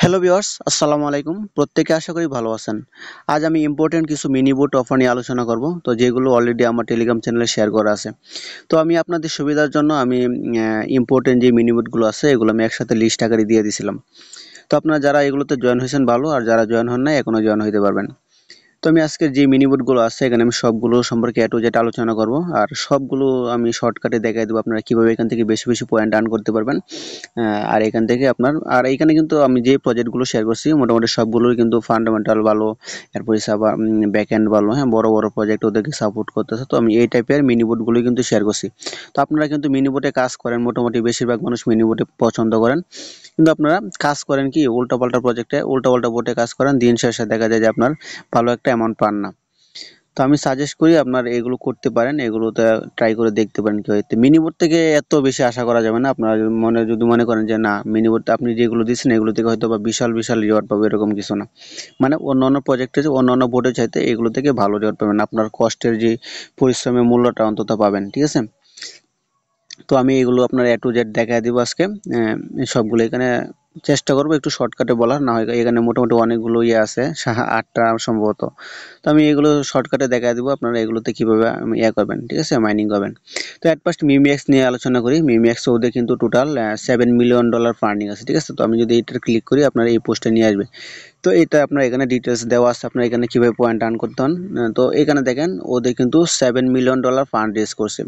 Hello viewers, আসসালামু আলাইকুম। প্রত্যেকে আশা করি ভালো আছেন। আজ আমি ইম্পোর্টেন্ট কিছু মিনি বুট অফার নিয়ে আলোচনা করব। তো যেগুলো অলরেডি আমার টেলিগ্রাম চ্যানেলে শেয়ার করা আছে। তো আমি আপনাদের সুবিধার জন্য আমি ইম্পোর্টেন্ট যে মিনি বুটগুলো আছে এগুলো আমি একসাথে লিস্ট আকারে দিয়ে দিছিলাম। তো আপনারা যারা এগুলোতে জয়েন হয়েছেন ভালো, আর যারা জয়েন হন নাই এখনো জয়েন হইতে পারবেন। তো আমি আজকের যে মিনি বুটগুলো আছে এখানে আমি সবগুলো সম্পর্কে A to Z আলোচনা করব, আর সবগুলো আমি শর্টকাটে দেখাই দেবো আপনারা কিভাবে এখান থেকে বেশি বেশি পয়েন্ট আর্ন করতে পারবেন। আর এখান থেকে আপনার আর এইখানে কিন্তু আমি যে প্রজেক্টগুলো শেয়ার করছি মোটামুটি সবগুলোই কিন্তু ফান্ডামেন্টাল ভালো, এরপরে আবার ব্যাক এন্ড ভালো, হ্যাঁ, বড় বড় প্রজেক্ট ওদেরকে সাপোর্ট করতেছে। তো আমি এই টাইপের মিনি বোর্ডগুলোই কিন্তু শেয়ার করছি। তো আপনারা কিন্তু মিনি বোর্ডে কাজ করেন, মোটামুটি বেশিরভাগ মানুষ মিনি বোর্ডে পছন্দ করেন, কিন্তু আপনারা কাজ করেন কি উল্টাপাল্টা প্রজেক্টে, উল্টাপাল্টা বোর্ডে কাজ করেন, দিন শেষে দেখা যায় যে আপনার ভালো একটা অ্যামাউন্ট পান না। তো আমি সাজেস্ট করি আপনার এগুলো করতে পারেন, এগুলোতে ট্রাই করে দেখতে পারেন কি হয়। মিনি বোর্ড থেকে এত বেশি আশা করা যাবে না। আপনারা যদি মনে করেন যে না মিনি বোর্ড আপনি যেগুলো দিচ্ছেন এগুলো থেকে হয়তো বা বিশাল বিশাল রিওয়ার্ড পাবে, এরকম কিছু না। মানে অন্যান্য প্রজেক্টে অন্যান্য বোর্ডের চাইতে এগুলো থেকে ভালো রিওয়ার্ড পাবেন, আপনার কষ্টের যে পরিশ্রমের মূল্যটা অন্তত পাবেন, ঠিক আছে। তো আমি এগুলো আপনার A to Z দেখায় দিব আজকে। সবগুলো এখানে চেষ্টা করবো একটু শর্টকাটে বলার, না হয় এখানে মোটামুটি অনেকগুলো আছে, 8টা সম্ভবত। তো আমি এগুলো শর্টকাটে দেখায় দিব আপনারা এগুলোতে কিভাবে করবেন, ঠিক আছে, মাইনিং করবেন। তো এট ফার্স্ট মিমিএক্স নিয়ে আলোচনা করি। মিমিএক্স ওদের কিন্তু টোটাল $7 মিলিয়ন ফান্ডিং আছে, ঠিক আছে। তো আমি যদি এটা ক্লিক করি আপনার এই পোস্টে নিয়ে আসবে। তো এটা আপনার এখানে ডিটেলস দেওয়া আছে, আপনার এখানে কিভাবে পয়েন্ট আর্ন করতে হন। তো এখানে দেখেন ওদের কিন্তু $7 মিলিয়ন ফান্ড রেজ করছে।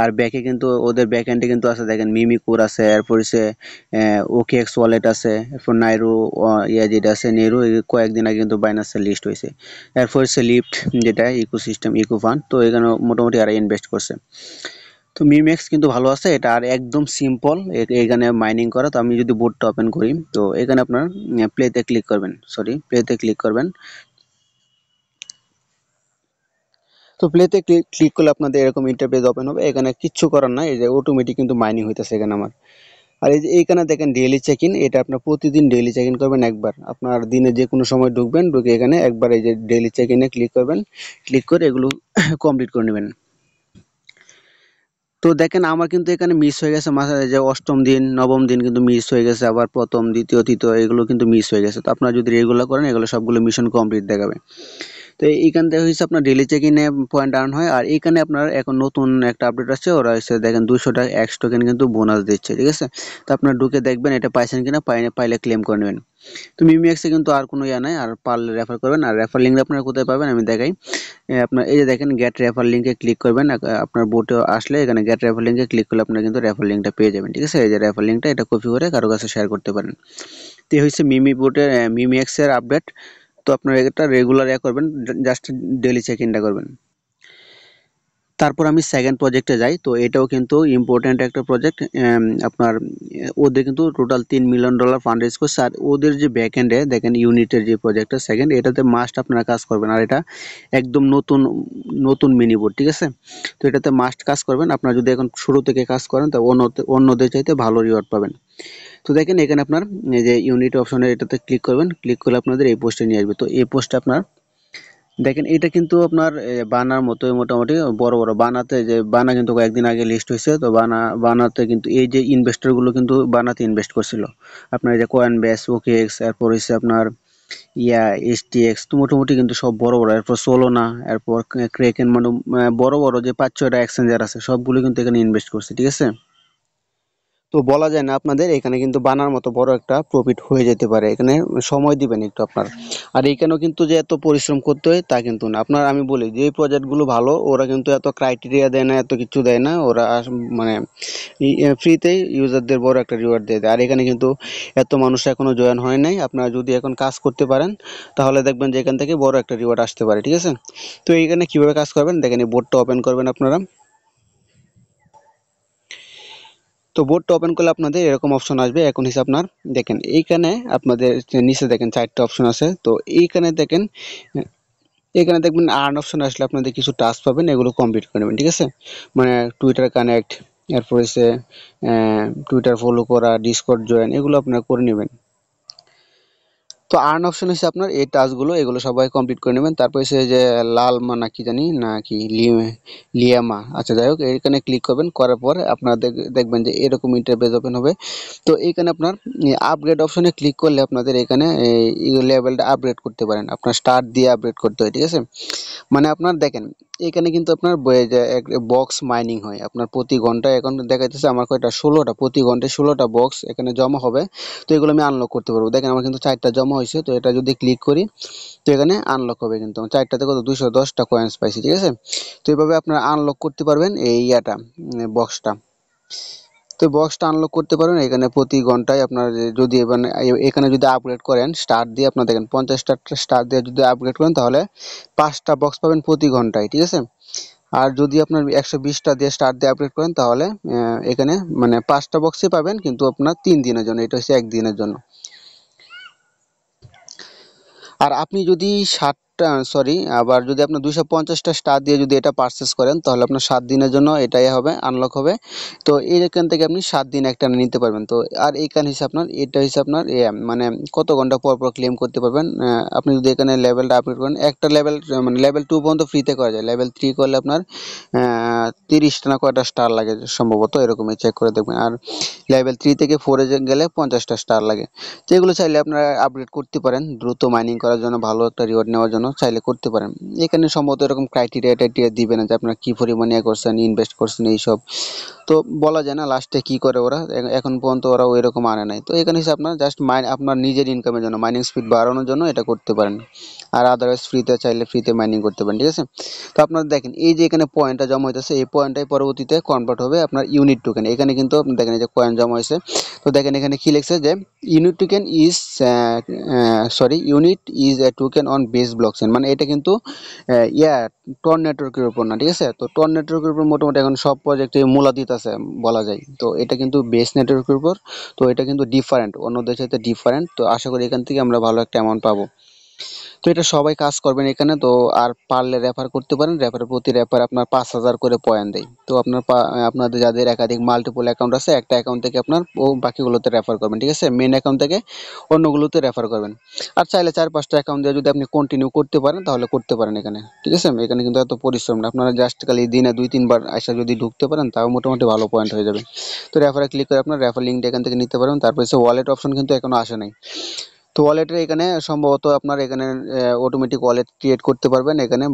আর ব্যাকে কিন্তু ওদের ব্যাক এন্ডে কিন্তু আছে, দেখেন মিমিকুর আছে, এরপর হচ্ছে ওকেএক্স ওয়ালেট আছে, এরপর নাইরো যেটা আছে নেরো, কয়েকদিন আগে কিন্তু বাইনান্সের লিস্ট হয়েছে। এরপর হচ্ছে লিফট, যেটা ইকোসিস্টেম ইকো ফান্ড, তো এখানে মোটামুটি আর ইনভেস্ট করছে। তো মিমেক্স কিন্তু ভালো আছে, এটা আর একদম সিম্পল এখানে মাইনিং করা। তো আমি যদি বোর্ডটা ওপেন করি, তো এখানে আপনার প্লেতে ক্লিক করবেন, প্লেতে ক্লিক করবেন। তো প্লেতে ক্লিক করলে আপনাদের এরকম ইন্টারফেস ওপেন হবে। এখানে কিচ্ছু করার নাই, এই যে অটোমেটিক কিন্তু মাইনিং হইতেছে এখানে আমার। আর এই যে এইখানে দেখেন ডেইলি চেক ইন, এটা আপনার প্রতিদিন ডেইলি চেক ইন করবেন একবার। আপনার দিনে যে কোনো সময় ঢুকবেন, ঢুকে এখানে একবার এই যে ডেইলি চেক ইনে ক্লিক করবেন, ক্লিক করে এগুলো কমপ্লিট করে নেবেন। তো দেখেন আমার কিন্তু এখানে মিস হয়ে গেছে, মাঝে যে অষ্টম দিন নবম দিন কিন্তু মিস হয়ে গেছে, আবার প্রথম দ্বিতীয় তৃতীয় এগুলো কিন্তু মিস হয়ে গেছে। তো আপনারা যদি রেগুলার করেন এগুলো সবগুলো মিশন কমপ্লিট দেখাবে। তো এইখান থেকে হচ্ছে আপনার ডেইলি চেক ইনে পয়েন্ট আর্ন হয়। আর এইখানে আপনার এখন নতুন একটা আপডেট আসছে, ওরা হচ্ছে দেখেন 200 টাকা এক্স টোকেন কিন্তু বোনাস দিচ্ছে, ঠিক আছে। তো আপনার ঢুকে দেখবেন এটা পাইছেন কিনা, পাইলে ক্লেম করে নেবেন। তো মিমিএক্সে কিন্তু আর কোনো নাই, আর পারলে রেফার করবেন। আর রেফার লিঙ্ক আপনারা কোথায় পাবেন আমি দেখাই। আপনার এই যে দেখেন গেট রেফার লিঙ্কে ক্লিক করবেন। আপনার বোটে আসলে এখানে গেট রেফার লিঙ্কে ক্লিক করলে আপনারা কিন্তু রেফার লিঙ্কটা পেয়ে যাবেন, ঠিক আছে। এই যে রেফার লিঙ্কটা, এটা কপি করে কারো কাছে শেয়ার করতে পারেন। তো এই হচ্ছে মিমিএক্সের আপডেট। তো আপনারা এটা রেগুলার করবেন, জাস্ট ডেইলি চেক ইনটা করবেন। তারপর আমি সেকেন্ড প্রজেক্টে যাই। তো এটাও কিন্তু ইম্পর্টেন্ট একটা প্রজেক্ট। আপনার ওদের কিন্তু টোটাল $3 মিলিয়ন ফান্ড রেজ করছে। আর ওদের যে ব্যাক এন্ডে দেখেন ইউনিটের যে প্রজেক্টটা সেকেন্ড, এটাতে মাস্ট আপনারা কাজ করবেন। আর এটা একদম নতুন নতুন মিনি বোর্ড, ঠিক আছে। তো এটাতে মাস্ট কাজ করবেন। আপনারা যদি এখন শুরু থেকে কাজ করেন তো অন্যদের চাইতে ভালো রিওয়ার্ড পাবেন। তো দেখেন এখানে আপনার এই যে ইউনিট অপশনে এটাতে ক্লিক করবেন, ক্লিক করলে আপনাদের এই পোস্টে নিয়ে আসবে। তো এই পোস্টে আপনার দেখেন এটা কিন্তু আপনার বানার মতোই, মোটামুটি বড় বড় বানাতে, যে বানা কিন্তু কয়েকদিন আগে লিস্ট হয়েছে। তো বানাতে কিন্তু এই যে ইনভেস্টর গুলো কিন্তু বানাতে ইনভেস্ট করছিল। আপনার এই যে কয়েন বেস, ওকেএক্স, এরপর হচ্ছে আপনার এসটিএক্স, তো মোটামুটি কিন্তু সব বড় বড়, এরপর সোলোনা, এরপর ক্রেকেন, মানে বড় বড় যে 5-6টা এক্সচেঞ্জার আছে সবগুলো কিন্তু এখানে ইনভেস্ট করছে, ঠিক আছে। তো বলা যায় না আপনাদের এখানে কিন্তু বানার মতো বড় একটা প্রফিট হয়ে যেতে পারে, এখানে সময় দিবেন একটু আপনার। আর এখানেও কিন্তু যে এত পরিশ্রম করতে হয় তা কিন্তু না। আপনার আমি বলি যে প্রজেক্টগুলো ভালো, ওরা কিন্তু এত ক্রাইটেরিয়া দেয় না, এত কিছু দেয় না ওরা, মানে ফ্রিতেই ইউজারদের বড় একটা রিওয়ার্ড দিয়ে দেয়। আর এখানে কিন্তু এত মানুষ এখনো জয়েন হয় নাই। আপনারা যদি এখন কাজ করতে পারেন তাহলে দেখবেন যে এখান থেকে বড় একটা রিওয়ার্ড আসতে পারে, ঠিক আছে। তো এইখানে কিভাবে কাজ করবেন দেখেন, এই বোর্ডটা ওপেন করবেন আপনারা। তো বোর্ডটা ওপেন করলে আপনাদের এরকম অপশন আসবে। এখন হিসাব আপনার দেখেন এইখানে আপনাদের নিচে দেখেন 4টা অপশন আছে। তো এইখানে দেখেন, এখানে দেখবেন আর্ন অপশন আসলে আপনাদের কিছু টাস্ক পাবেন, এগুলো কমপ্লিট করে নেবেন, ঠিক আছে। মানে টুইটার কানেক্ট, এরপর হচ্ছে টুইটার ফলো করা, ডিসকর্ড জয়েন, এগুলো আপনারা করে নেবেন। তো আর্ন অপশন হচ্ছে আপনার এই টাস্কগুলো এগুলো সবাই কমপ্লিট করে নেবেন। তারপর হচ্ছে যে লাল মা না কি জানি না কি লিয়ামা, আচ্ছা যাই হোক এখানে ক্লিক করবেন, করার পর আপনারা দেখবেন যে এরকম ইন্টারফেস ওপেন হবে। তো এইখানে আপনার আপগ্রেড অপশনে ক্লিক করলে আপনাদের এখানে এই লেভেলটা আপগ্রেড করতে পারেন, আপনার স্টার্ট দিয়ে আপগ্রেড করতে হয়, ঠিক আছে। মানে আপনার দেখেন এখানে কিন্তু আপনার বক্স মাইনিং হয় আপনার প্রতি ঘন্টায়, এখন দেখা যাচ্ছে আমার কয়টা 16টা, প্রতি ঘন্টায় 16টা বক্স এখানে জমা হবে। তো এগুলো আমি আনলক করতে পারবো। দেখেন আমার কিন্তু 4টা জমা হয়েছে, তো এটা যদি ক্লিক করি তো এখানে আনলক হবে, কিন্তু 4টাতে কত 210টা কয়েন্স পাইছি, ঠিক আছে। তো এইভাবে আপনারা আনলক করতে পারবেন এই ইয়াটা বক্সটা। তো বক্সটা আনলক করতে পারেন এখানে প্রতি ঘন্টায় আপনার যদি এখানে যদি আপগ্রেড করেন স্টার দিয়ে, আপনার দেখেন 50টা স্টার দিয়ে যদি আপগ্রেড করেন তাহলে 5টা বক্স পাবেন প্রতি ঘন্টায়, ঠিক আছে। আর যদি আপনার 120টা দিয়ে স্টার দিয়ে আপগ্রেড করেন তাহলে এখানে মানে 5টা বক্সই পাবেন, কিন্তু আপনার 3 দিনের জন্য, এটা হচ্ছে একদিনের জন্য। আর আপনি যদি 60টা সরি আবার যদি আপনার 250টা স্টার দিয়ে যদি এটা পারচেস করেন তাহলে আপনার 7 দিনের জন্য এটাই হবে, আনলক হবে। তো এইখান থেকে আপনি 7 দিন একটানা নিতে পারবেন। তো আর এইখানে হিসেবে আপনার এটা হিসেবে আপনার মানে কত ঘন্টা পর পর ক্লেম করতে পারবেন। আপনি যদি এখানে লেভেলটা আপগ্রেড করেন, একটা লেভেল মানে লেভেল 2 পর্যন্ত ফ্রিতে করা যায়, লেভেল 3 করলে আপনার 30টা না কয়টা স্টার লাগে সম্ভবত, এরকমই চেক করে দেখবেন। আর লেভেল 3 থেকে 4-এ গেলে 50টা স্টার লাগে। তো এগুলো চাইলে আপনারা আপগ্রেড করতে পারেন দ্রুত মাইনিং করার জন্য, ভালো একটা রিওয়ার্ড নেওয়ার জন্য চাইলে করতে পারেন। এখানে সম্ভবত এরকম ক্রাইটেরিয়া টাইটেরিয়া দিবে না যে আপনার কি পরিমাণে করছেন, ইনভেস্ট করছেন এইসব। তো বলা যায় না লাস্টে কি করে ওরা, এখন পর্যন্ত ওরা ওইরকম আনে নাই। তো এখানে হচ্ছে আপনার জাস্ট আপনার নিজের ইনকামের জন্য, মাইনিং স্পিড বাড়ানোর জন্য এটা করতে পারেন। আর আদারওয়াইজ ফ্রিতে চাইলে ফ্রিতে মাইনিং করতে পারেন, ঠিক আছে। তো আপনার দেখেন এই যে এখানে পয়েন্টটা জমা হইতেছে, এই পয়েন্টটাই পরবর্তীতে কনভার্ট হবে আপনার ইউনিট টোকেন। এখানে কিন্তু আপনি দেখেন এই যে কয়েন জমা হয়েছে। তো দেখেন এখানে কি লিখছে যে unit token is unit is a token on base blockchain, মানে এটা কিন্তু ইয়া টন নেটওয়ার্কের উপর না, ঠিক আছে। তো টন নেটওয়ার্কের উপর মোটামুটি এখন সব প্রজেক্টে মূলা দিতেছে বলা যায়। তো এটা কিন্তু বেস নেটওয়ার্কের উপর, তো এটা কিন্তু ডিফারেন্ট, অন্য দেশের সাথে ডিফারেন্ট। তো আশা করি এখান থেকে আমরা ভালো একটা অ্যামাউন্ট পাবো। তো এটা সবাই কাজ করবেন এখানে। তো আর পারলে রেফার করতে পারেন, রেফার প্রতি রেফার আপনার 5,000 করে পয়েন্ট দেয়। তো আপনাদের যাদের একাধিক মাল্টিপল অ্যাকাউন্ট আছে, একটা অ্যাকাউন্ট থেকে আপনার ও বাকিগুলোতে রেফার করবেন, ঠিক আছে। মেন অ্যাকাউন্ট থেকে অন্যগুলোতে রেফার করবেন। আর চাইলে 4-5টা অ্যাকাউন্ট দিয়ে যদি আপনি কন্টিনিউ করতে পারেন তাহলে করতে পারেন এখানে, ঠিক আছে। এখানে কিন্তু এত পরিশ্রম না, আপনারা জাস্ট খালি দিনে 2-3 বার আসা যদি ঢুকতে পারেন তাও মোটামুটি ভালো পয়েন্ট হয়ে যাবে। তো রেফারে ক্লিক করে আপনার রেফার লিঙ্কটা এখান থেকে নিতে পারবেন। তারপর হচ্ছে ওয়ালেট অপশন কিন্তু এখনো আসে নাই। তো ওয়ালেটের এখানে সম্ভবত আপনার এখানে অটোমেটিক ওয়ালেট ক্রিয়েট করতে পারবেন এখানে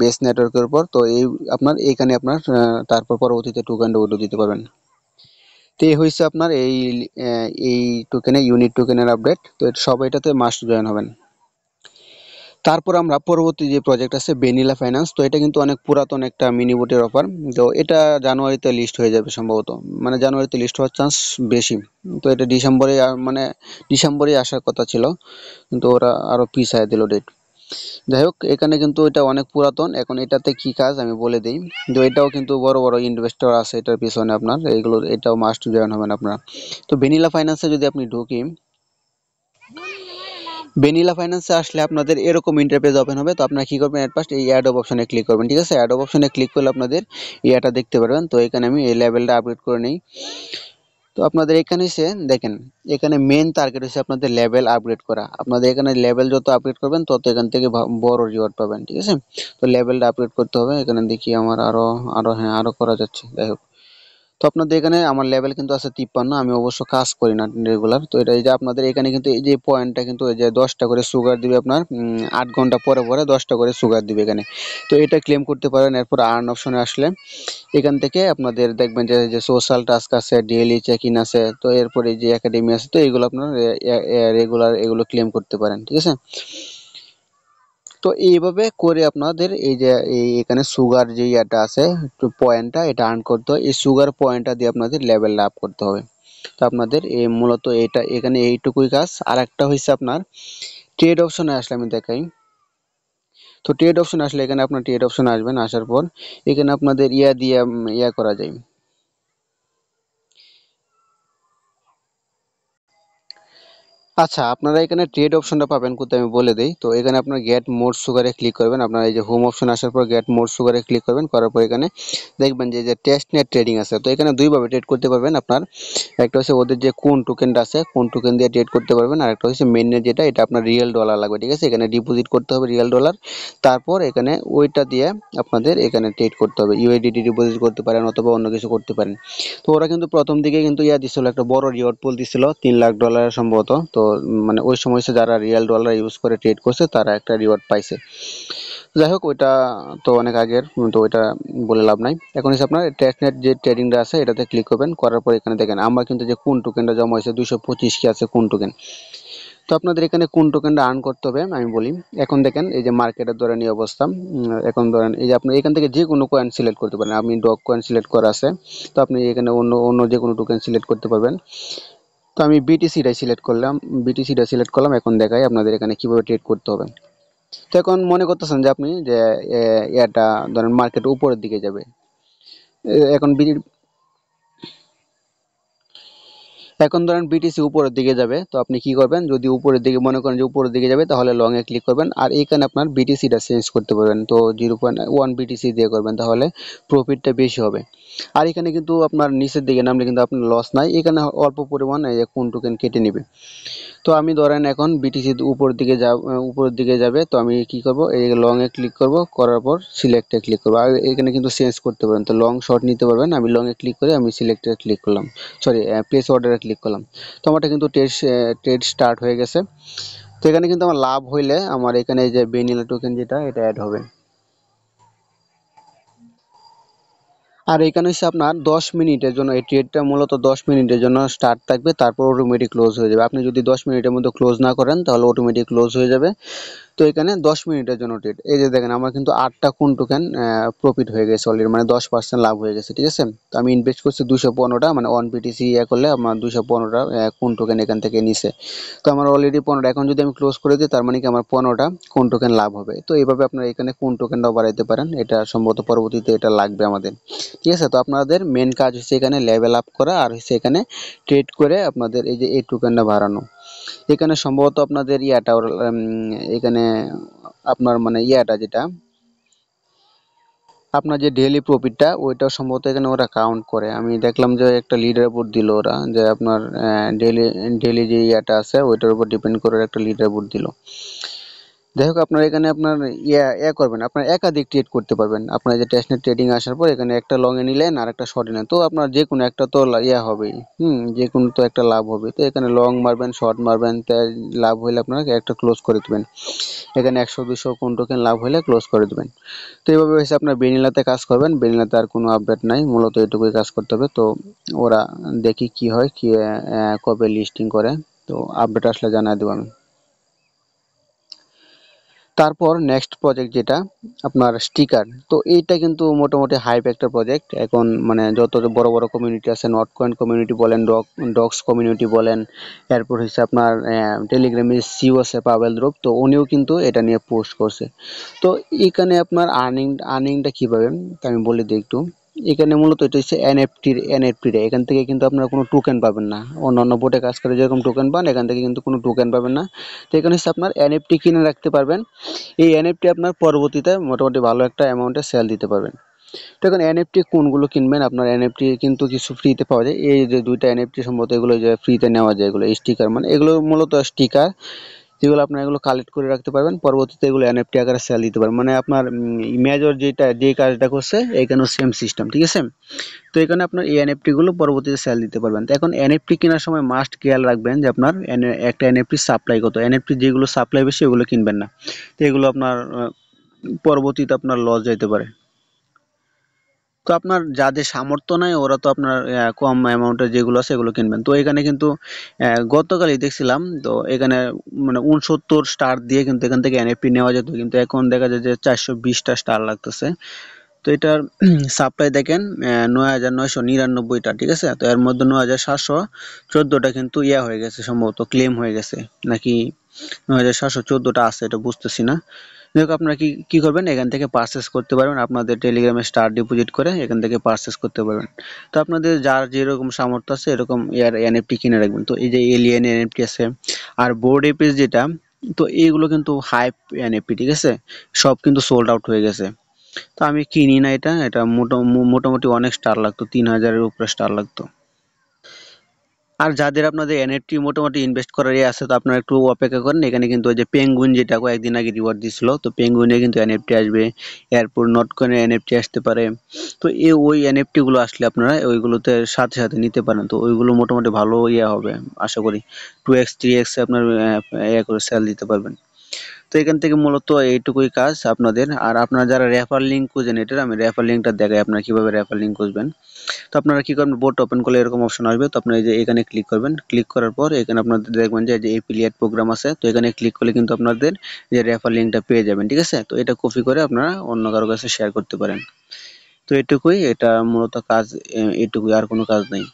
বেস নেটওয়ার্কের উপর। তো এই আপনার এইখানে আপনার তারপর পরবর্তীতে টোকেন ওটা দিতে পারবেন। তো এই হয়েছে আপনার এই টোকেনে ইউনিট টোকেনের আপডেট। তো সবাই এটাতে মাস্ট জয়েন হবেন। তারপর আমরা পরবর্তী যে প্রজেক্ট আছে ভ্যানিলা ফাইন্যান্স। তো এটা কিন্তু অনেক পুরাতন একটা মিনি বুটের অফার। তো এটা জানুয়ারিতে লিস্ট হয়ে যাবে সম্ভবত, মানে জানুয়ারিতে লিস্ট হওয়ার চান্স বেশি। তো এটা মানে ডিসেম্বরে আসার কথা ছিল, কিন্তু ওরা আরো পিছায় দিল ডেট। যাই হোক এখানে কিন্তু এটা অনেক পুরাতন, এখন এটাতে কি কাজ আমি বলে দিই। তো এটাও কিন্তু বড় বড় ইনভেস্টর আছে এটার পিছনে, আপনার এইগুলো এটাও মাস্ট জয়েন হবেন আপনারা। তো ভ্যানিলা ফাইন্যান্সে যদি আপনি ঢুকি, ভ্যানিলা ফাইন্যান্সে আসলে আপনাদের এরকম ইন্টারফেস ওপেন হবে। তো আপনারা কি করবেন, এট ফার্স্ট এই অ্যাড অপশনে ক্লিক করবেন, ঠিক আছে। অ্যাড অপশনে ক্লিক করলে আপনাদের ইয়াটা দেখতে পারবেন। তো এখানে আমি এই লেভেলটা আপডেট করে নিই। তো আপনাদের এখানে এসে দেখেন এখানে মেন টার্গেট হচ্ছে আপনাদের লেভেল আপগ্রেড করা। আপনাদের এখানে লেভেল যত আপগ্রেড করবেন তত এখান থেকে বড় রিওয়ার্ড পাবেন, ঠিক আছে। তো লেভেলটা আপগ্রেড করতে হবে। এখানে দেখি আমার আরো আরো হ্যাঁ আরো করা যাচ্ছে, যাই হোক। তো আপনাদের এখানে আমার লেভেল কিন্তু আছে 53, আমি অবশ্য কাজ করি না রেগুলার। তো এটা এই যে আপনাদের এখানে কিন্তু এই যে পয়েন্টটা কিন্তু এই যে 10টা করে সুগার দিবে আপনার 8 ঘন্টা পরে পরে 10টা করে সুগার দিবে এখানে। তো এটা ক্লেম করতে পারেন। এরপর আর্ন অপশনে আসলে এখান থেকে আপনাদের দেখবেন যে যে সোশ্যাল টাস্ক আছে, ডেইলি চেক ইন আছে, তো এরপরে যে একাডেমি আছে, তো এগুলো আপনার রেগুলার এগুলো ক্লেম করতে পারেন, ঠিক আছে। তো এইভাবে করে আপনাদের এই যে এখানে সুগার যে ইয়েটা আছে পয়েন্টটা এটা আর্ন করতে হয়। এই সুগার পয়েন্টটা দিয়ে আপনাদের লেভেল আপ করতে হবে। তো আপনাদের এই মূলত এটা এখানে এইটুকুই কাজ। আর একটা হয়েছে আপনার ট্রেড অপশনে আসলে আমি দেখাই। তো ট্রেড অপশন আসলে এখানে আপনার ট্রেড অপশন আসবেন, আসার পর এখানে আপনাদের ইয়া দিয়ে ইয়া করা যায়। আচ্ছা, আপনারা এখানে ট্রেড অপশনটা পাবেন কোথায় আমি বলে দেই। তো এখানে আপনার গেট মোর সুগারে ক্লিক করবেন। আপনারা এই যে হোম অপশন আসার পর গেট মোর সুগারে ক্লিক করবেন। করার পর এখানে দেখবেন যে এই যে টেস্ট নেট ট্রেডিং আছে। তো এখানে দুইভাবে ট্রেড করতে পারবেন আপনার। একটা হচ্ছে ওদের যে কোন টোকেনটা আছে, কোন টোকেন দিয়ে ট্রেড করতে পারবেন। আর একটা হচ্ছে মেইন নেট যেটা, এটা আপনার রিয়েল ডলার লাগবে, ঠিক আছে? এখানে ডিপোজিট করতে হবে রিয়েল ডলার। তারপর এখানে ওইটা দিয়ে আপনাদের এখানে ট্রেড করতে হবে। ইউএসডিটি ডিপোজিট করতে পারেন অথবা অন্য কিছু করতে পারেন। তো ওরা কিন্তু প্রথম দিকে কিন্তু দিছিল, একটা বড় রিওয়ার্ড পুল দিছিল $3 লাখ সম্ভবত। তো মানে ওই সময় যারা রিয়েল ডলার ইউজ করে ট্রেড করছে তারা একটা রিওয়ার্ড পাইছে। যাই হোক, ওইটা তো অনেক আগের, তো ওইটা বলে লাভ নাই। এখন হচ্ছে আপনার টেস্টনেট যে ট্রেডিংটা আছে এটাতে ক্লিক করবেন। করার পর এখানে দেখেন আমার কিন্তু যে কোন টোকেনটা জমা হয়েছে 225 কি আছে কোন টোকেন। তো আপনাদের এখানে কোন টোকেনটা আর্ন করতে হবে আমি বলি। এখন দেখেন এই যে মার্কেটের ধরেন এই অবস্থা। এখন ধরেন এই যে আপনি এখান থেকে যে কোনো কয়েন সিলেক্ট করতে পারেন। আপনি ডগ কয়েন সিলেক্ট করা আছে, তো আপনি এখানে অন্য অন্য যে কোনো টোকেন সিলেক্ট করতে পারবেন। তো আমি বিটিসিটাই সিলেক্ট করলাম, বিটিসিটা সিলেক্ট করলাম। এখন দেখাই আপনাদের এখানে কিভাবে ট্রেড করতে হবে। তো এখন মনে করতেছেন যে আপনি যে এটা ধরেন মার্কেট উপরের দিকে যাবে। এখন এখন ধরেন বিটিসি উপরের দিকে যাবে, তো আপনি কি করবেন, যদি উপরের দিকে মনে করেন যে উপরের দিকে যাবে তাহলে লং এ ক্লিক করবেন। আর এখানে আপনার বিটিসিটা চেঞ্জ করতে পারবেন, তো 0.1 বিটিসি দিয়ে করবেন, তাহলে প্রফিটটা বেশি হবে। আর এখানে কিন্তু আপনার নিচের দিকে নামলে কিন্তু আপনার লস নাই, এখানে অল্প পরিমাণ এই যে কোন টোকেন কেটে নিবে। তো আমি ধরেন এখন বিটিসি উপরের দিকে যাবে, তো আমি কি করব, এই লং এ ক্লিক করব, করার পর সিলেক্টে ক্লিক করব। আর এখানে কিন্তু চেঞ্জ করতে পারেন, তো লং শর্ট নিতে পারবেন। আমি লং এ ক্লিক করে আমি সিলেক্টে ক্লিক করলাম, সরি প্লেস অর্ডারে ক্লিক করলাম। তো আমারটা কিন্তু ট্রেড স্টার্ট হয়ে গেছে। তো এখানে কিন্তু আমার লাভ হইলে আমার এখানে এই যে ভ্যানিলা টোকেন যেটা, এটা অ্যাড হবে। আর এখানে হচ্ছে আপনার 10 মিনিটের জন্য, এই ট্রেডটা মূলত 10 মিনিটের জন্য স্টার্ট থাকবে, তারপর অটোমেটিক ক্লোজ হয়ে যাবে। আপনি যদি 10 মিনিটের মধ্যে ক্লোজ না করেন তাহলে অটোমেটিক ক্লোজ হয়ে যাবে। তো এখানে 10 মিনিটের জন্য ট্রেড। এই যে দেখেন আমার কিন্তু 8টা কোন টোকেন প্রফিট হয়ে গেছে অলরেডি, মানে 10% লাভ হয়ে গেছে, ঠিক আছে? তো আমি ইনভেস্ট করছি 215টা, মানে 1 BTC করলে আমার 215টা কোন টোকেন এখান থেকে নিছে। তো আমার অলরেডি 15। এখন যদি আমি ক্লোজ করে দিই তার মানে কি আমার 15টা কোন টোকেন লাভ হবে। তো এইভাবে আপনারা এখানে কোন টোকেনটাও বাড়াইতে পারেন, এটা সম্ভবত পরবর্তীতে এটা লাগবে আমাদের, ঠিক আছে? তো আপনাদের মেন কাজ হচ্ছে এখানে লেভেল আপ করা, আর হচ্ছে এখানে ট্রেড করে আপনাদের এই যে এই টোকেনটা বাড়ানো। এখানে সম্ভবত আপনাদের এখানে আপনার মানে যেটা আপনার যে ডেইলি প্রফিটটা ওইটা সম্ভবত এখানে ওরা কাউন্ট করে। আমি দেখলাম যে একটা লিডার বোর্ড দিল ওরা, যে আপনার ডেইলি ডেইলি যে আছে ওইটার উপর ডিপেন্ড করে একটা লিডার বোর্ড দিল। যাই হোক, আপনার এখানে আপনার করবেন, আপনার একাধিক ট্রেড করতে পারবেন। আপনার যে টেস্টনেট ট্রেডিং আসার পর এখানে একটা লং এ নিলেন আর একটা শর্ট নিলেন, তো আপনার যে কোনো একটা তো হবেই। যে কোনো তো একটা লাভ হবে। তো এখানে লং মারবেন, শর্ট মারবেন, তাই লাভ হইলে আপনারা একটা ক্লোজ করে দিবেন। এখানে 100 200 কোন টোকেন লাভ হলে ক্লোজ করে দিবেন। তো এইভাবে হচ্ছে আপনার ভ্যানিলাতে কাজ করবেন। ভ্যানিলাতে আর কোনো আপডেট নাই, মূলত এটুকুই কাজ করতে হবে। তো ওরা দেখি কি হয়, কি কবে লিস্টিং করে, তো আপডেট আসলে জানাই দেবো আমি। তারপর নেক্সট প্রজেক্ট যেটা আপনার স্টিকার, তো এইটা কিন্তু মোটামুটি হাইপ একটা প্রজেক্ট। এখন মানে যত বড় বড় কমিউনিটি আছে, নট কয়েন কমিউনিটি বলেন, ডগস কমিউনিটি বলেন, এরপর হচ্ছে আপনার টেলিগ্রামে সিও আছে পাবেল দ্রুপ, তো উনিও কিন্তু এটা নিয়ে পোস্ট করছে। তো এখানে আপনার আর্নিংটা কিভাবে, তা আমি বলে দিই একটু। এখানে মূলত এটা হচ্ছে এনএফটি, এখান থেকে কিন্তু আপনারা কোনো টোকেন পাবেন না। অন্যান্য বোর্ডে কাজ করে যেরকম টোকেন পান, এখান থেকে কিন্তু কোনো টোকেন পাবেন না। তো এখানে হচ্ছে আপনার এনএফটি কিনে রাখতে পারবেন। এই এনএফটি আপনার পরবর্তীতে মোটামুটি ভালো একটা অ্যামাউন্টে সেল দিতে পারবেন। তো এখন এনএফটি কোনগুলো কিনবেন, আপনার এনএফটি কিন্তু কিছু ফ্রিতে পাওয়া যায়। এই যে দুইটা এনএফটি সম্ভবত এগুলো যে ফ্রিতে নেওয়া যায়, এগুলো স্টিকার, মানে এগুলো মূলত স্টিকার, যেগুলো আপনার এগুলো কালেক্ট করে রাখতে পারবেন, পরবর্তীতে এগুলো এনএফটি আকারে সেল দিতে পারবেন। মানে আপনার মেজর যে কাজটা করছে এখানেও সেম সিস্টেম, ঠিক আছে? তো এখানে আপনার এই এনএফটি গুলো পরবর্তীতে সেল দিতে পারবেন। তো এখন এনএফটি কেনার সময় মাস্ট খেয়াল রাখবেন যে আপনার একটা এনএফটি সাপ্লাই কত। এনএফটি যেগুলো সাপ্লাই বেশি ওগুলো কিনবেন না, তো এগুলো আপনার পরবর্তীতে আপনার লস যেতে পারে। তো আপনার যাদের সামর্থ্য নাই ওরা তো আপনার কম অ্যামাউন্টের যেগুলো আছে এগুলো কিনবেন। তো এখানে কিন্তু গতকালই দেখছিলাম, তো এখানে মানে 69 স্টার দিয়ে কিন্তু এখান থেকে এনএফটি নেওয়া যেত, কিন্তু এখন দেখা যায় যে 420টা স্টার লাগতেছে। তো এটার সাপ্লাই দেখেন 9,999টা, ঠিক আছে? তো এর মধ্যে 9,714টা কিন্তু হয়ে গেছে, সম্ভবত ক্লেম হয়ে গেছে, নাকি 9,714টা আছে এটা বুঝতেছি না। যাই হোক আপনারা কি কি করবেন, এখান থেকে পারচেস করতে পারবেন, আপনাদের টেলিগ্রামে স্টার ডিপোজিট করে এখান থেকে পারচেস করতে পারবেন। তো আপনাদের যার যেরকম সামর্থ্য আছে এরকম এর এনএফটি কিনে রাখবেন। তো এই যে এলিয়েন এনএফটি আছে আর বোর্ড এপিস যেটা, তো এইগুলো কিন্তু হাইপ এনএফটি, ঠিক আছে, সব কিন্তু সোল্ড আউট হয়ে গেছে। তো আমি কিনি না এটা, এটা মোটামুটি অনেক স্টার লাগতো, 3000-এর উপরে স্টার লাগতো। আর যাদের আপনাদের এনএফটি মোটামুটি ইনভেস্ট করারই আছে, তো আপনারা একটু অপেক্ষা করেন। এখানে কিন্তু ওই যে পেঙ্গুইন যেটা কয়েকদিন আগে রিওয়ার্ড দিছিল, তো পেঙ্গুইনে কিন্তু এনএফটি আসবে, এরপর নটকয়েনের এনএফটি আসতে পারে। তো ওই এনএফটি গুলো আসলে আপনারা ওইগুলোতে সাথে সাথে নিতে পারেন, তো ওইগুলো মোটামুটি ভালো ইয়ে হবে আশা করি, 2x 3x আপনার ইয়ে করে সেল দিতে পারবেন। তো এখান থেকে মূলত এইটুকুই কাজ আপনাদের। আর আপনারা যারা রেফার লিঙ্ক খুঁজেন, এটার আমি রেফার লিঙ্কটা দেখাই আপনারা কিভাবে রেফার লিঙ্ক খুঁজবেন। তো আপনারা কি করবেন, বোট ওপেন করলে এরকম অপশন আসবে। তো আপনারা এই যে এখানে ক্লিক করবেন, ক্লিক করার পর এখানে আপনাদের দেখবেন যে এফিলিয়েট প্রোগ্রাম আছে, তো এখানে ক্লিক করলে কিন্তু আপনাদের যে রেফার লিঙ্কটা পেয়ে যাবেন, ঠিক আছে। তো এটা কপি করে আপনারা অন্য কারো কাছে শেয়ার করতে পারেন। তো এটুকুই, এটা মূলত কাজ, এটুকুই, আর কোনো কাজ নেই।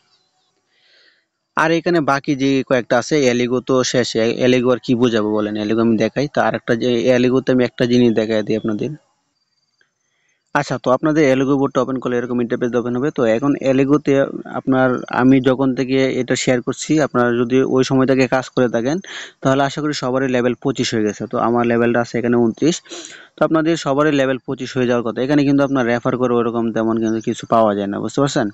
আর এখানে বাকি যে কয়েকটা আছে, এলিগো তো শেষে, এলিগো আর কি বোঝাবো বলেন, এলিগো আমি দেখাই। তো আরেকটা যে এলিগোতে আমি একটা জিনিস দেখাই দিই আপনাদের। আচ্ছা, তো আপনাদের এলিগো বোর্ডটা ওপেন করলে এরকম ইন্টারফেস ওপেন হবে। তো এখন এলিগোতে আপনার, আমি যখন থেকে এটা শেয়ার করছি, আপনারা যদি ওই সময় থেকে কাজ করে থাকেন তাহলে আশা করি সবারই লেভেল 25 হয়ে গেছে। তো আমার লেভেলটা আছে এখানে 29। তো আপনাদের সবারই লেভেল 25 হয়ে যাওয়ার কথা। এখানে কিন্তু আপনার রেফার করে ওরকম তেমন কিন্তু কিছু পাওয়া যায় না, বুঝতে পারছেন।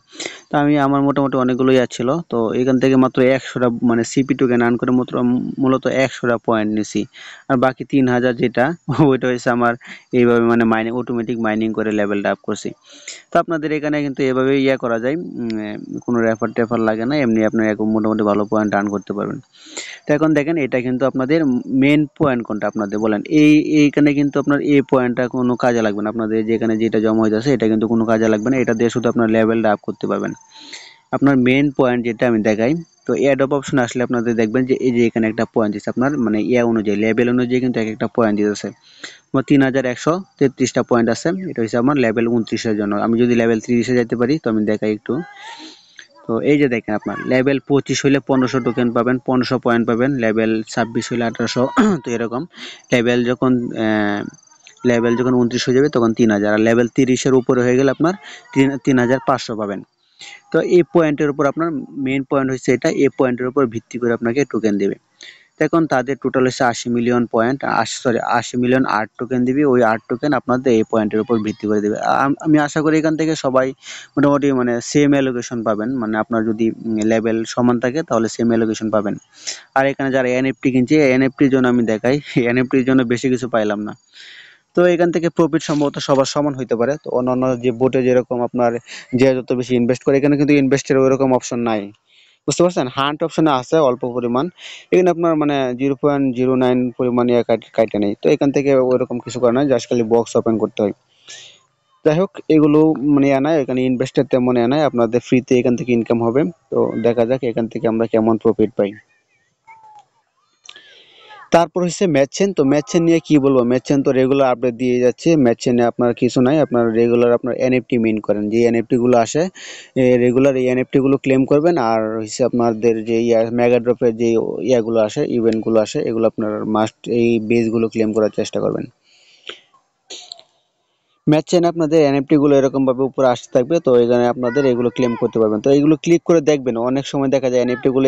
তো আমি, আমার মোটামুটি অনেকগুলো ইয়া ছিল, তো এখান থেকে মাত্র 100টা মানে সিপি টোকেন আর্ন করে মাত্র মূলত 100টা পয়েন্ট নিছি। আর বাকি 3000 যেটা ওইটা হয়েছে আমার এইভাবে মানে মাইনিং, অটোমেটিক মাইনিং করে লেভেলটা আপ করছি। তো আপনাদের এখানে কিন্তু এভাবে ইয়া করা যায়, কোনো রেফার টেফার লাগে না, এমনি আপনার এখন মোটামুটি ভালো পয়েন্ট আর্ন করতে পারবেন। তো এখন দেখেন এটা কিন্তু আপনাদের মেইন পয়েন্ট কোনটা আপনাদের বলেন, এইখানে কিন্তু আপনার এই পয়েন্টটা কোনো কাজে লাগবে না, আপনাদের যেখানে যেটা জমা হইতেছে এটা কিন্তু কোনো কাজে লাগবে না, এটা দিয়ে শুধু আপনার লেভেলটা আপ করতে পারবেন। আপনার মেইন পয়েন্ট যেটা আমি দেখাই, তো অ্যাড অপ অপশন আসলে আপনাদের দেখবেন যে এই যে এখানে একটা পয়েন্ট দিচ্ছে আপনার, মানে ইয়া অনুযায়ী, লেভেল অনুযায়ী কিন্তু এক একটা পয়েন্ট দিতেছে। আমার 3133টা পয়েন্ট আছে, এটা হচ্ছে আমার লেভেল 29-এর জন্য। আমি যদি লেভেল 30-এ যাইতে পারি, তো আমি দেখাই একটু। তো এই যে দেখেন আপনার লেভেল 25 হইলে 1500 টোকেন পাবেন, 1500 পয়েন্ট পাবেন, লেভেল 26 হইলে 1800 তো এরকম। লেভেল যখন লেভেল যখন 29 হয়ে যাবে তখন 3000, আর লেভেল 30-এর উপরে হয়ে গেলে আপনার 3500 পাবেন। তো এই পয়েন্টের উপর আপনার মেইন পয়েন্ট হচ্ছে এটা, এই পয়েন্টের উপর ভিত্তি করে আপনাকে টোকেন দেবে। এখন তাদের টোটাল হচ্ছে 80 million point, 80 million art token দিবে। ওই আর্ট টোকেন আপনাদের এই পয়েন্টের উপর ভিত্তি করে দিবে। আমি আশা করি এখান থেকে সবাই মোটামুটি মানে সেম অ্যালোকেশন পাবেন, মানে আপনার যদি লেভেল সমান থাকে তাহলে সেম অ্যালোকেশন পাবেন। আর এখানে যারা এনএফটি কিনছে, এনএফটির জন্য আমি দেখাই, এনএফটির জন্য বেশি কিছু পাইলাম না। তো এখান থেকে প্রফিট সম্ভবত সবার সমান হইতে পারে। তো অন্যান্য যে বোটে যেরকম আপনার যে যত বেশি ইনভেস্ট করে, এখানে কিন্তু ইনভেস্টের ওইরকম অপশন নাই, বুঝতে পারছেন। হান্ট অপশনে আছে অল্প পরিমাণ, এখানে আপনার মানে 0.09 পরিমাণ ইয়া কাইটে নেই। তো এখান থেকে ওইরকম কিছু করে না, জাস্ট খালি বক্স ওপেন করতে হয়। যাই হোক, এগুলো মানে ইয়া নাই, এখানে ইনভেস্টের তেমন ইয়া নাই, আপনাদের ফ্রিতে এখান থেকে ইনকাম হবে। তো দেখা যাক এখান থেকে আমরা কেমন প্রফিট পাই। তারপর হচ্ছে ম্যাথচেন। তো ম্যাথচেন নিয়ে কি বলবো, ম্যাথচেন তো রেগুলার আপডেট দিয়ে যাচ্ছে। ম্যাথচেনে আপনার কিছু নাই, আপনার রেগুলার আপনার এনএফটি মিন করেন, যে এনএফটি গুলো আসে রেগুলার, এই এনএফটি গুলো ক্লেম করবেন। আর হচ্ছে আপনাদের যে ইয়া মেগা ড্রপের যে ইয়াগুলো আসে, ইভেন্ট গুলো আসে, এগুলো আপনার মাস্ট এই বেস গুলো ক্লেম করার চেষ্টা করবেন। ম্যাচ চেইনে আপনাদের এনএফটি গুলো এরকম ভাবে উপরে আসতে থাকবে, তো এখানে আপনাদের এগুলো ক্লেম করতে পারবেন। তো এগুলো ক্লিক করে দেখবেন, অনেক সময় দেখা যায় এনএফটি গুলো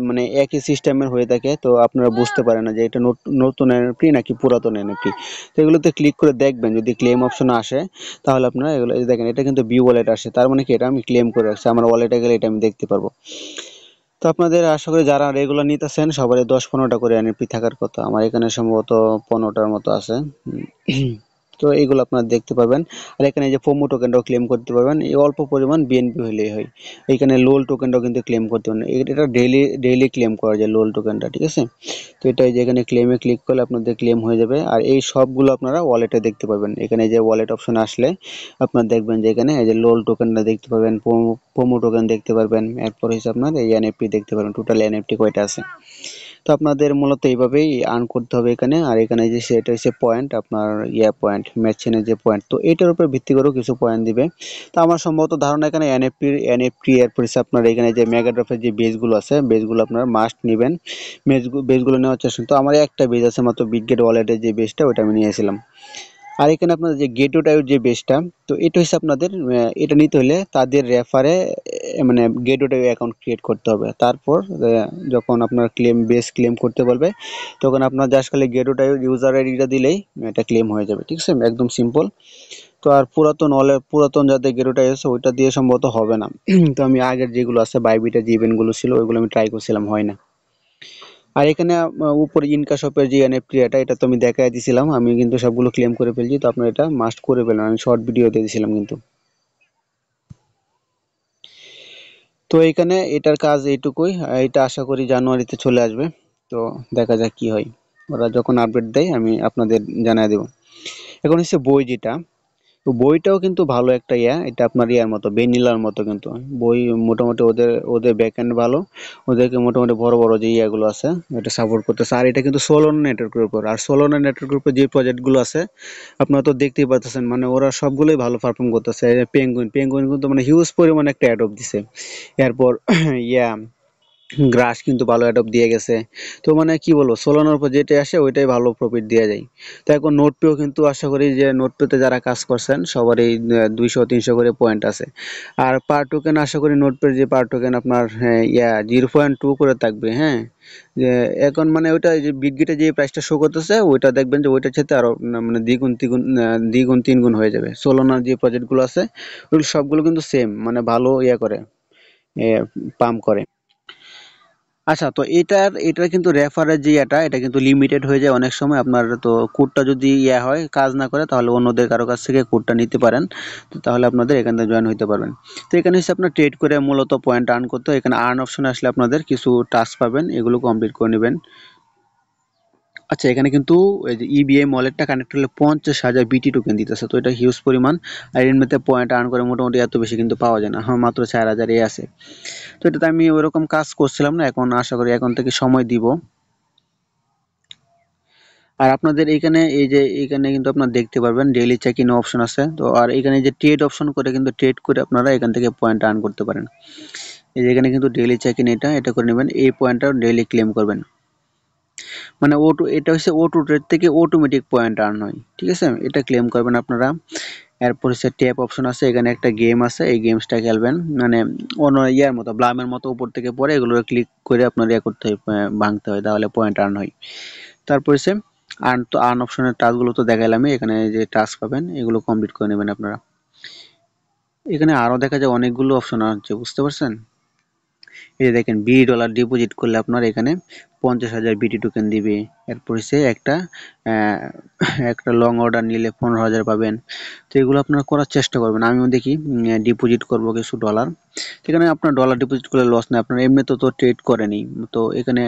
মানে একই সিস্টেমের হয়ে থাকে, তো আপনারা বুঝতে পারেন না যে এটা নতুন এনএফটি নাকি পুরাতন এনএফটি। তো এগুলোতে ক্লিক করে দেখবেন, যদি ক্লেম অপশন আসে তাহলে আপনারা এগুলো এই যে দেখেন, এটা কিন্তু বি ওয়ালেট আসে, তার মানে কি এটা আমি ক্লেম করে রাখছি, আমার ওয়ালেটে গেলে এটা আমি দেখতে পারবো। তো আপনাদের আশা করি যারা রেগুলার নিতেছেন সবারই 10-15টা করে এনএফটি থাকার কথা, আমার এখানে সম্ভবত 15টার মতো আছে। তো এইগুলো আপনারা দেখতে পাবেন। আর এখানে যে প্রোমো টোকেনটাও ক্লেম করতে পারবেন, এই অল্প পরিমাণ বিএনপি হলেই হয়। এখানে লোল টোকেনটাও কিন্তু ক্লেম করতে পারেন, এটা ডেইলি ডেইলি ক্লেম করা যায় লোল টোকেনটা, ঠিক আছে। তো এটা যে এখানে ক্লেমে ক্লিক করলে আপনাদের ক্লেম হয়ে যাবে। আর এই সবগুলো আপনারা ওয়ালেটে দেখতে পাবেন, এখানে যে ওয়ালেট অপশন আসলে আপনারা দেখবেন যে এখানে এই যে লোল টোকেনটা দেখতে পাবেন, প্রোমো টোকেন দেখতে পারবেন, এরপর হচ্ছে আপনার এই এনএফটি দেখতে পারবেন, টোটাল এনএফটি কয়টা আছে। তো আপনাদের মূলত এইভাবেই আর্ন করতে হবে এখানে। আর এখানে যে সেটা হচ্ছে পয়েন্ট, আপনার পয়েন্ট ম্যাচ চেনের যে পয়েন্ট, তো এটার উপর ভিত্তি করেও কিছু পয়েন্ট দিবে। তো আমার সম্ভবত ধারণা এখানে এনএফটি এরপর হচ্ছে আপনার এখানে যে মেগাড্রপের যে বেজগুলো আছে, বেজগুলো আপনারা মাস্ট নেবেন। বেজগুলো নেওয়ার চেষ্টা, তো আমার একটা বেজ আছে মাত্র, বিটগেট ওয়ালেটের যে বেজটা ওটা আমি নিয়েছিলাম। আর এখানে আপনাদের যে গেটো টাইপ যে বেসটা, তো এটা হচ্ছে আপনাদের এটা নিতে হলে তাদের রেফারে মানে গেটো টাইপ অ্যাকাউন্ট ক্রিয়েট করতে হবে। তারপর যখন আপনার বেস ক্লেম করতে বলবে, তখন আপনার জাস্ট খালি গেটো টাইপ ইউজার আইডিটা দিলেই এটা ক্লেম হয়ে যাবে। ঠিক আছে, একদম সিম্পল। তো আর পুরাতন যাদের গেটো টাইপ আছে ওইটা দিয়ে সম্ভবত হবে না। তো আমি আগের যেগুলো আছে বাইবিটা যে ইভেন্টগুলো ছিল ওইগুলো আমি ট্রাই করছিলাম, হয় না। আর এখানে উপরে ইনকা শপের যে এনএফটি এটা তো আমি দেখাই দিয়েছিলাম, আমি কিন্তু সবগুলো ক্লেম করে ফেলছি। তো আপনারা এটা মাস্ট করে ফেলেন, আমি শর্ট ভিডিও দিয়ে দিয়েছিলাম কিন্তু। তো এখানে এটার কাজ এইটুকুই, এটা আশা করি জানুয়ারিতে চলে আসবে। তো দেখা যাক কি হয়, ওরা যখন আপডেট দেয় আমি আপনাদের জানিয়ে দেবো। এখন হচ্ছে বই যেটা, তো বইটাও কিন্তু ভালো একটা এটা আপনার মতো ভ্যানিলার মতো কিন্তু বই। মোটামুটি ওদের ওদের ব্যাকএন্ড ভালো, ওদেরকে মোটামুটি বড় বড় যে গুলো আছে এটা সাপোর্ট করতেছে। আর এটা কিন্তু সোলোনা নেটওয়ার্কের উপর, আর সোলোনা নেটওয়ার্কের উপর যে প্রজেক্ট গুলো আছে আপনারা তো দেখতেই পাচ্ছেন, মানে ওরা সবগুলোই ভালো পারফর্ম করতেছে। পেঙ্গুইন পেঙ্গুইন কিন্তু মানে হিউজ পরিমাণে একটা অ্যাডপ দিছে। এরপর ইয়া গ্রাস কিন্তু ভালো অ্যাডপ দিয়ে গেছে। তো মানে কি বলবো, সোলানোর উপর যেটা আসে ওইটাই ভালো প্রফিট দেওয়া যায়। তো এখন নোটপেও কিন্তু আশা করি যে নোটপেতে যারা কাজ করছেন সবারই 200-300 করে পয়েন্ট আছে। আর পার টোকেন আশা করি নোটপের যে পার টোকেন আপনার 0.2 করে থাকবে। হ্যাঁ, যে এখন মানে ওইটা যে বিটগেটে যে প্রাইসটা শো করতেছে ওইটা দেখবেন যে ওইটার সাথে আরো মানে দ্বিগুণ 3 গুণ হয়ে যাবে। সোলানার যে প্রজেক্টগুলো আছে ওগুলো সবগুলো কিন্তু সেম, মানে ভালো করে পাম্প করে। আচ্ছা, তো এটার কিন্তু রেফারের যে এটা কিন্তু লিমিটেড হয়ে যায় অনেক সময়। আপনার তো কোডটা যদি হয় কাজ না করে, তাহলে অন্যদের কারো কাছ থেকে কোডটা নিতে পারেন। তো তাহলে আপনাদের এখান থেকে জয়েন হইতে পারবেন। তো এখানে হচ্ছে আপনার ট্রেড করে মূলত পয়েন্ট আর্ন করতে হয়। এখানে আর্ন অপশনে আসলে আপনাদের কিছু টাস্ক পাবেন, এগুলো কমপ্লিট করে নেবেন। আচ্ছা, এখানে কিন্তু এই যে ইবিএম ওয়ালেটটা কানেক্ট করলে 50,000 বিটি টোকেন দিতেছে, তো এটা হিউজ পরিমাণ। আর এর মধ্যে পয়েন্ট আর্ন করে মোটামুটি এত বেশি কিন্তু পাওয়া যায় না, হ্যাঁ মাত্র 4,000 আছে। তো এটাতে আমি ওইরকম কাজ করছিলাম না, এখন আশা করি এখন থেকে সময় দিব। আর আপনাদের এখানে এই যে এখানে কিন্তু আপনারা দেখতে পারবেন ডেইলি চেক ইন অপশন আছে। তো আর এখানে যে ট্রেড অপশন করে কিন্তু ট্রেড করে আপনারা এখান থেকে পয়েন্ট আর্ন করতে পারেন। এই যে এখানে কিন্তু ডেইলি চেক ইন এটা করে নেবেন, এই পয়েন্টটা ডেইলি ক্লেম করবেন। মানে এটা হচ্ছে O2 ট্রেড থেকে অটোমেটিক পয়েন্ট আর্ন হয়। ঠিক আছে, এটা ক্লেম করবেন আপনারা। এরপর হচ্ছে ট্যাপ অপশন আছে, এখানে একটা গেম আছে, এই গেমসটা খেলবেন। মানে অন্য মতো ব্লামের মতো উপর থেকে পড়ে, এগুলো ক্লিক করে আপনার করতে হয়, ভাঙতে হয়, তাহলে পয়েন্ট আর্ন হয়। তারপর হচ্ছে আর্ন অপশনের টাস্কগুলো তো দেখাইলামই, এখানে যে টাস্ক পাবেন এগুলো কমপ্লিট করে নেবেন আপনারা। এখানে আরো দেখা যায় অনেকগুলো অপশন আছে, বুঝতে পারছেন? এই যে দেখেন $20 ডিপোজিট করলে আপনার এখানে 50,000 বিটি টোকেন দিবে। এরপর হচ্ছে একটা লং অর্ডার নিলে 15,000 পাবেন। তো এগুলো আপনারা করার চেষ্টা করবেন। আমিও দেখি ডিপোজিট করব কিছু ডলার। এখানে আপনার ডলার ডিপোজিট করলে লস নেই, আপনার এমনি তো ট্রেড করেনি। তো এখানে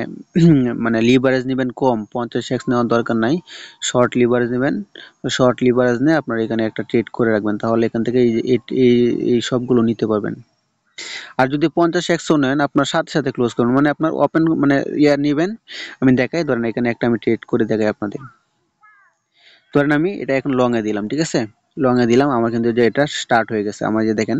মানে লিভারেজ নেবেন কম, 50x নেওয়ার দরকার নাই। শর্ট লিভারেজ নেবেন, শর্ট লিভারেজ নিয়ে আপনার এখানে একটা ট্রেড করে রাখবেন, তাহলে এখান থেকে এই সবগুলো নিতে পারবেন। আর যদি 50x নেন আপনার সাথে সাথে ক্লোজ করুন, মানে আপনার ওপেন মানে নেবেন। আমি দেখাই, ধরেন এখানে একটা আমি ট্রেড করে দেখাই আপনাদের। ধরেন আমি এটা এখন লং এ দিলাম, ঠিক আছে, লং এ দিলাম, আমার কিন্তু যে এটা স্টার্ট হয়ে গেছে। আমার যে দেখেন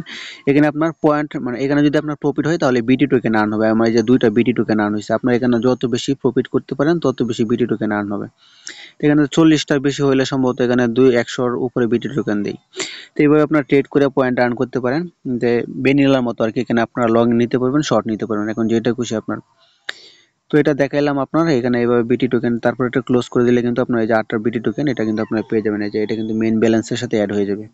এখানে আপনার পয়েন্ট, মানে এখানে যদি আপনার প্রফিট হয় তাহলে বিটি টোকেন আর্ন হবে। আমার এই যে দুইটা বিটি টোকেন আর্ন হয়েছে। আপনার এখানে যত বেশি প্রফিট করতে পারেন তত বেশি বিটি টোকেন আর্ন হবে। এখানে 40টার বেশি হলে সম্ভবত এখানে 100-র উপরে বিটি টোকেন দেয়। তো এইভাবে আপনার ট্রেড করে পয়েন্ট আর্ন করতে পারেন, যে ভ্যানিলার মতো আর কি। এখানে আপনারা লং নিতে পারবেন, শর্ট নিতে পারবেন, এখন যেটা খুশি আপনার। তো এটা দেখাইলাম আপনার এখানে এইভাবে বিটি টোকেন, তারপর এটা ক্লোজ করে দিলে কিন্তু আপনার এই যে 8টা বিটি টোকেন এটা কিন্তু আপনার পেয়ে যাবেন। এই যে এটা কিন্তু মেইন ব্যালেন্সের সাথে অ্যাড হয়ে যাবে।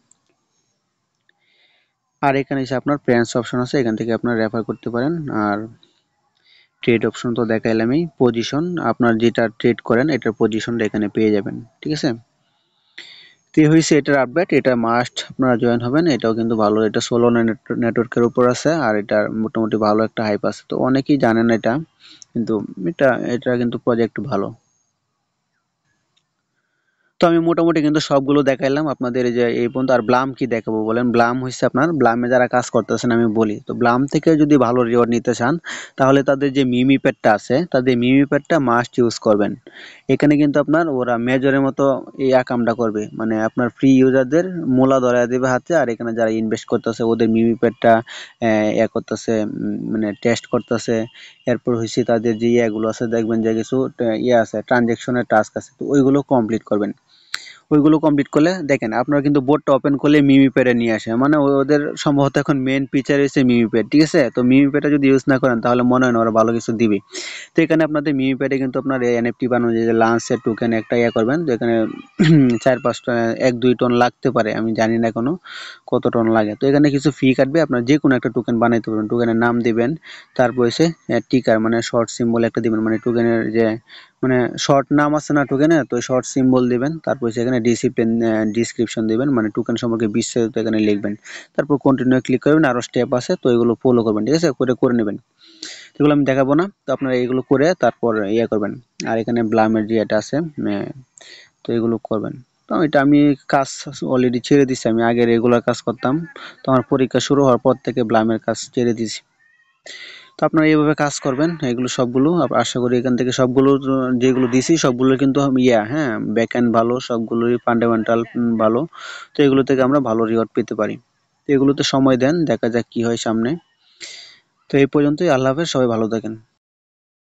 আর এখানে এসে আপনার প্রেন্স অপশন আছে, এখান থেকে আপনার রেফার করতে পারেন। আর ট্রেড অপশন তো দেখাইলামই, পজিশন আপনার যেটা ট্রেড করেন এটার পজিশনটা এখানে পেয়ে যাবেন। ঠিক আছে, তো এই হয়েছে এটার আপডেট, এটা মাস্ট আপনারা জয়েন হবেন। এটাও কিন্তু ভালো, এটা সোলো নেটওয়ার্কের উপর আছে, আর এটার মোটামুটি ভালো একটা হাইপ আছে। তো অনেকেই জানেন এটা, কিন্তু এটা এটা কিন্তু প্রজেক্ট ভালো। তো আমি মোটামুটি কিন্তু সবগুলো দেখাইলাম আপনাদের, এই যে এই পর্যন্ত। আর ব্লাম কি দেখাবো বলেন? ব্লাম হচ্ছে আপনার, ব্লামে যারা কাজ করতেছেন আমি বলি, তো ব্লাম থেকে যদি ভালো রিওয়ার্ড নিতে চান তাহলে তাদের যে মিমি প্যাডটা আছে, তাদের মিমি প্যাডটা মাস্ট ইউজ করবেন। এখানে কিন্তু আপনার ওরা মেজরের মতো এই কামটা করবে, মানে আপনার ফ্রি ইউজারদের মূলা ধরায় দেবে হাতে, আর এখানে যারা ইনভেস্ট করতেছে ওদের মিমি প্যাডটা করতেছে, মানে টেস্ট করতেছে। এরপর হচ্ছে তাদের যে ইয়েগুলো আছে, দেখবেন যে কিছু ইয়ে আছে, ট্রানজেকশনের টাস্ক আছে, তো ওইগুলো কমপ্লিট করবেন। ওইগুলো কমপ্লিট করলে দেখেন আপনারা কিন্তু বোর্ডটা ওপেন করলে মিমি প্যাডে নিয়ে আসে, মানে ওদের সম্ভবত এখন মেন ফিচার হচ্ছে মিমি প্যাড, ঠিক আছে? তো মিমি প্যাডটা যদি ইউজ না করেন তাহলে মনে হয় না ওরা ভালো কিছু দিবে। তো এখানে আপনাদের মিমি প্যাডে কিন্তু আপনার এনএফটি বানানো, যে লাঞ্চের টোকেন একটা ইয়ে করবেন, তো এখানে 4-5 1-2 টন লাগতে পারে, আমি জানি না এখনো কত টন লাগে। তো এখানে কিছু ফি কাটবে, আপনার যে কোনো একটা টোকেন বানাইতে পারবেন, টোকেনের নাম দিবেন, তারপর হচ্ছে টিকার মানে শর্ট সিম্বল একটা দিবেন, মানে টোকেনের যে মানে শর্ট নাম আছে না টোকেনে, তো শর্ট সিম্বল দিবেন, তারপর সেখানে ডিসক্রিপশন দিবেন, মানে টোকেন সম্পর্কে বিস্তারিত এখানে লিখবেন, তারপর কন্টিনিউ ক্লিক করবেন। আরো স্টেপ আছে, তো এগুলো ফলো করবেন, ঠিক আছে? করে নেবেন। এগুলো আমি দেখাবো না, তো আপনারা এগুলো করে তারপর ইয়ে করবেন। আর এখানে ব্লামের যে এটা আছে, তো এগুলো করবেন। তো এটা আমি কাজ অলরেডি ছেড়ে দিছি, আমি আগে রেগুলার কাজ করতাম, তো আমার পরীক্ষা শুরু হওয়ার পর থেকে ব্লামের কাজ ছেড়ে দিছি। তো আপনারা এইভাবে কাজ করবেন, এগুলো সবগুলো আশা করি এখান থেকে সবগুলো যেগুলো দিছি সবগুলো কিন্তু হ্যাঁ, ব্যাক এন্ড ভালো, সবগুলোই ফান্ডামেন্টাল ভালো। তো এগুলো থেকে আমরা ভালো রিওয়ার্ড পেতে পারি। তো এগুলোতে সময় দেন, দেখা যাক কি হয় সামনে। তো এই পর্যন্তই, আল্লাহ হাফেজ, সবাই ভালো থাকেন।